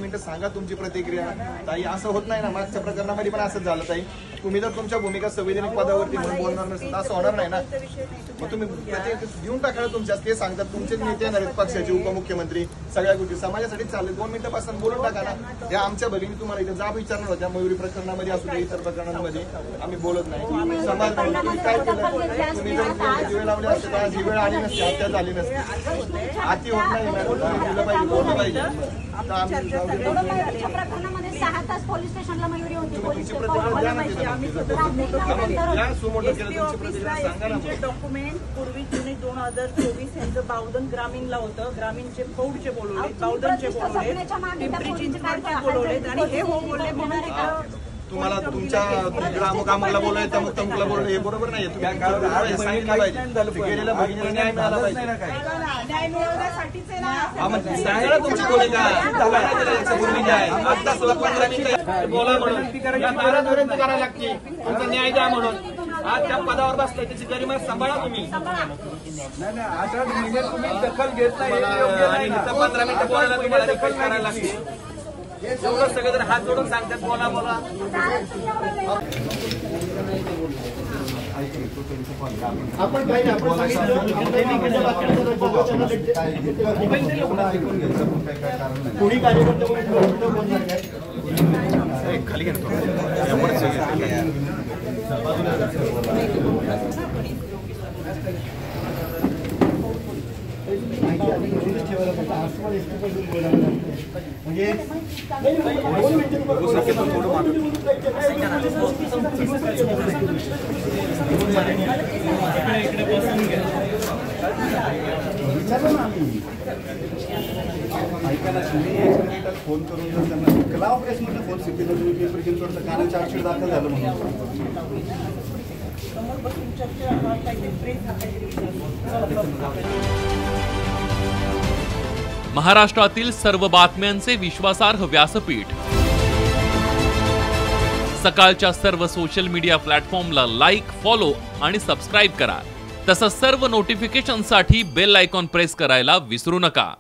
मिनिटं सांगा तुमची प्रतिक्रिया। ताई असं होत नाही ना, मागच्या प्रकरणामध्ये पण असंच झालं ताई। तुम्ही जर तुमच्या भूमिका संवैधानिक पदावरती म्हणून बोलणार नसेल असं होणार नाही ना। मग तुम्ही देऊन टाकायला तुमच्या ते सांगतात तुमचे नेते येणार आहेत पक्षाचे उपमुख्यमंत्री, सगळ्या गोष्टी समाजासाठी चालले। 2 मिनिटापासून बोलून टाका ना। त्या आमच्या भगिनी तुम्हाला इथे जाब विचारणार होत्या, मयुरी प्रकरणामध्ये असू दे इतर प्रकरणांमध्ये आम्ही बोलत नाही। समाज काय केलं, तुम्ही जर जीवे लावले असते तर जी वेळ आली नसती, हत्या झाली नसती। आती होत नाही मॅडम, पाहिजे बोललं पाहिजे। प्रकरणामध्ये 6 तास पोलीस स्टेशनला मयुरी होती। पोलीस डॉक्युमेंट पूर्वी जुने 2024 यांचं बावधन ग्रामीणला होतं। ग्रामीणचे पौडचे बोलवले, बावधनचे बोलवले, पिंपरी चिंचवडचे बोलवले आणि हे हो बोलले म्हणून तुम्हाला तुमच्या ग्रामकामाला बोलायचं तमुकला बोलणं हे बरोबर नाही। तुम्ही सांगितलं पाहिजे, गेलेल्या भगिनीला न्याय मिळाला पाहिजे। न्याय मिळवण्यासाठीच सांगा तुमची भूमिका, आता 15 मिनिटं बोला म्हणून करायला लागते, तुमचा न्याय द्या म्हणून। आज त्या पदावर बसलाय त्याची गरिमा सांभाळा तुम्ही। 18 महिने तुम्ही दखल घेत नाही, 15 मिनिटं बोलायला तुम्हाला दखल करायला लागते। एवढं सगळे जर हात जोडून सांगतात बोला बोला। आपण काही कोणी खाली घेतो म्हणजे ऐकायला फोन करून जर त्यांना क्लाव प्रेसमध्ये फोन सिटीला तुम्ही पेपर चिंचवडचं कारण चार्जशीट दाखल झालं महाराष्ट्रातील सर्व बातम्यांचे विश्वासार्ह व्यासपीठ सकाळच्या सर्व सोशल मीडिया प्लॅटफॉर्मला लाईक, फॉलो आणि सबस्क्राईब करा। तसंच सर्व नोटिफिकेशनसाठी बेल आयकॉन प्रेस करायला विसरू नका।